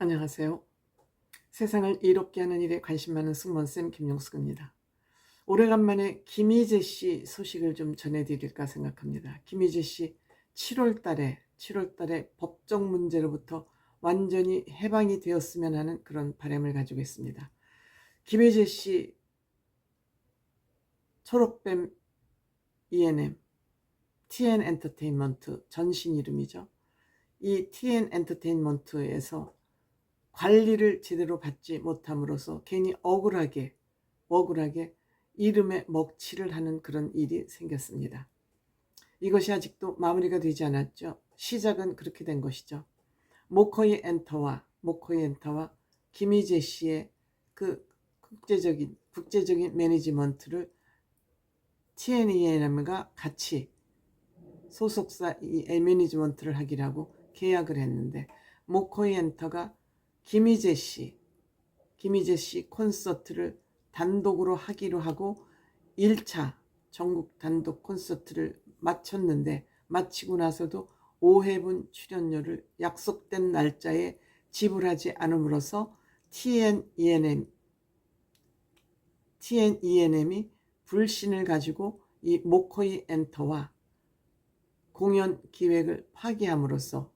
안녕하세요. 세상을 이롭게 하는 일에 관심 많은 승무원쌤 김용숙입니다. 오래간만에 김희재 씨 소식을 좀 전해드릴까 생각합니다. 김희재 씨 7월 달에 법적 문제로부터 완전히 해방이 되었으면 하는 그런 바람을 가지고 있습니다. 김희재 씨 초록뱀 ENM, TN 엔터테인먼트 전신 이름이죠. 이 TN 엔터테인먼트에서 관리를 제대로 받지 못함으로써 괜히 억울하게 이름에 먹칠을 하는 그런 일이 생겼습니다. 이것이 아직도 마무리가 되지 않았죠. 시작은 그렇게 된 것이죠. 모코이 엔터와 김희재 씨의 그 국제적인 매니지먼트를 TNEM과 같이 소속사 이 매니지먼트를 하기로 하고 계약을 했는데, 모코이 엔터가 김희재 씨 콘서트를 단독으로 하기로 하고 1차 전국 단독 콘서트를 마쳤는데, 마치고 나서도 5회분 출연료를 약속된 날짜에 지불하지 않음으로써 TNENM이 불신을 가지고 이 모코이 엔터와 공연 기획을 파기함으로써,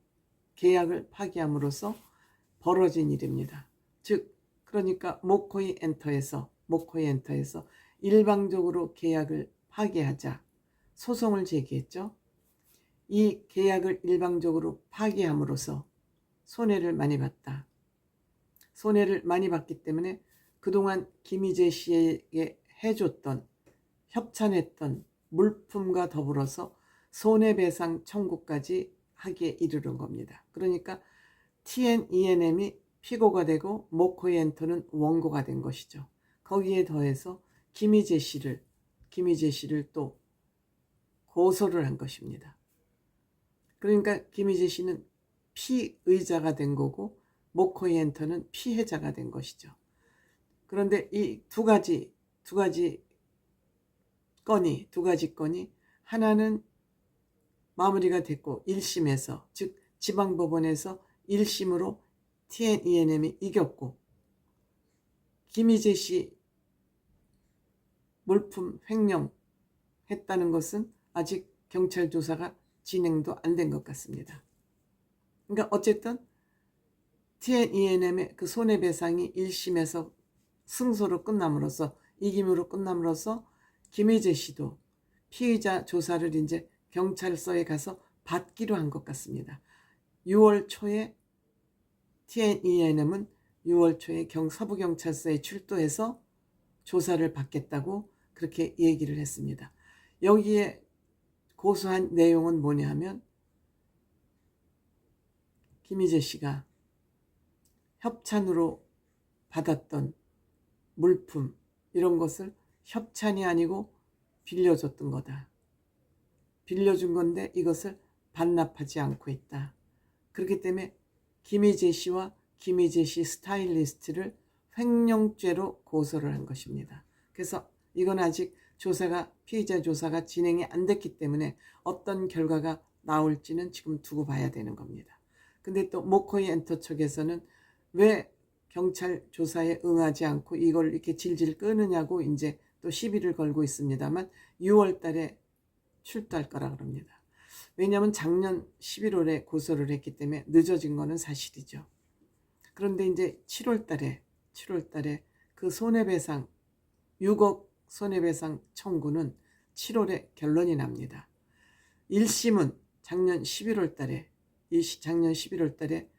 계약을 파기함으로써 벌어진 일입니다. 즉 그러니까 모코이 엔터에서 일방적으로 계약을 파기하자 소송을 제기했죠. 이 계약을 일방적으로 파기함으로써 손해를 많이 봤기 때문에 그동안 김희재 씨에게 해줬던, 협찬했던 물품과 더불어서 손해배상 청구까지 하기에 이르는 겁니다. 그러니까 TNENM이 피고가 되고 모코이 엔터는 원고가 된 것이죠. 거기에 더해서 김희재 씨를 또 고소를 한 것입니다. 그러니까 김희재 씨는 피의자가 된 거고 모코이 엔터는 피해자가 된 것이죠. 그런데 이 두 가지 건이 하나는 마무리가 됐고 1심에서, 즉 지방법원에서 1심으로 TNENM이 이겼고, 김희재 씨 물품 횡령했다는 것은 아직 경찰 조사가 진행도 안 된 것 같습니다. 그러니까 어쨌든 TNENM의 그 손해배상이 1심에서 승소로 끝남으로써, 이김으로 끝남으로써 김희재 씨도 피의자 조사를 이제 경찰서에 가서 받기로 한 것 같습니다. 6월 초에 TNENM은 6월 초에 서부경찰서에 출두해서 조사를 받겠다고 그렇게 얘기를 했습니다. 여기에 고소한 내용은 뭐냐 하면, 김희재 씨가 협찬으로 받았던 물품, 이런 것을 협찬이 아니고 빌려줬던 거다. 빌려준 건데 이것을 반납하지 않고 있다. 그렇기 때문에 김희재 씨와 김희재 씨 스타일리스트를 횡령죄로 고소를 한 것입니다. 그래서 이건 아직 피의자 조사가 진행이 안 됐기 때문에 어떤 결과가 나올지는 지금 두고 봐야 되는 겁니다. 근데 또 모코이 엔터 측에서는 왜 경찰 조사에 응하지 않고 이걸 이렇게 질질 끄느냐고 이제 또 시비를 걸고 있습니다만 6월 달에 출두할 거라 그럽니다. 왜냐하면 작년 11월에 고소를 했기 때문에 늦어진 거는 사실이죠. 그런데 이제 7월 달에 그 손해배상 6억 손해배상 청구는 7월에 결론이 납니다. 1심은 작년 11월 달에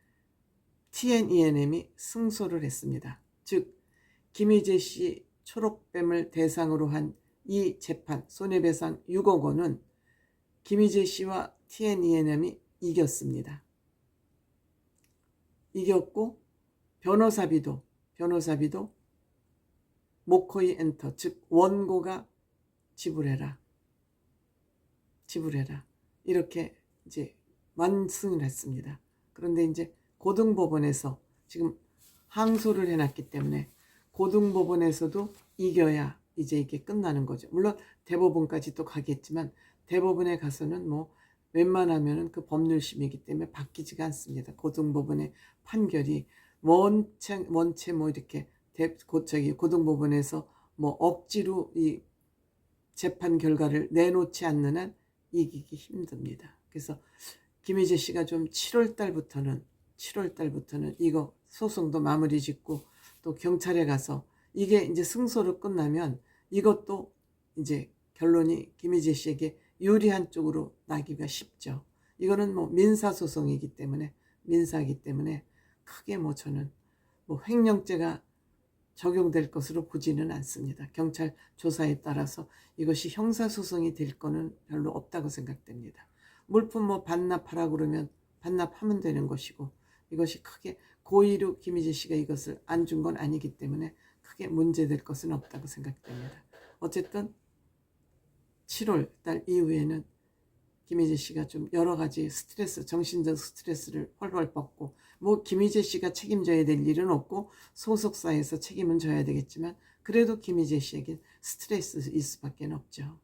TNENM이 승소를 했습니다. 즉 김희재 씨 초록뱀을 대상으로 한 이 재판, 손해배상 6억 원은 김희재 씨와 TNENM이 이겼습니다. 이겼고 변호사비도 모코이 엔터, 즉 원고가 지불해라 이렇게 이제 완승을 했습니다. 그런데 이제 고등법원에서 지금 항소를 해놨기 때문에 고등법원에서도 이겨야 이제 이게 끝나는 거죠. 물론 대법원까지 또 가겠지만 대법원에 가서는 뭐 웬만하면 그 법률심이기 때문에 바뀌지가 않습니다. 고등법원의 판결이 원체 뭐 이렇게 고등법원에서 뭐 억지로 이 재판 결과를 내놓지 않는 한 이기기 힘듭니다. 그래서 김희재 씨가 좀 7월 달부터는 이거 소송도 마무리 짓고 또 경찰에 가서 이게 이제 승소로 끝나면 이것도 이제 결론이 김희재 씨에게 유리한 쪽으로 나기가 쉽죠. 이거는 뭐 민사소송이기 때문에, 민사이기 때문에 크게 뭐 저는 뭐 횡령죄가 적용될 것으로 보지는 않습니다. 경찰 조사에 따라서 이것이 형사소송이 될 거는 별로 없다고 생각됩니다. 물품 뭐 반납하라고 그러면 반납하면 되는 것이고, 이것이 크게 고의로 김희재 씨가 이것을 안 준 건 아니기 때문에 크게 문제될 것은 없다고 생각됩니다. 어쨌든 7월 달 이후에는 김희재 씨가 좀 여러 가지 스트레스, 정신적 스트레스를 훨훨 벗고, 뭐 김희재 씨가 책임져야 될 일은 없고 소속사에서 책임은 져야 되겠지만 그래도 김희재 씨에겐 스트레스일 수밖에 없죠.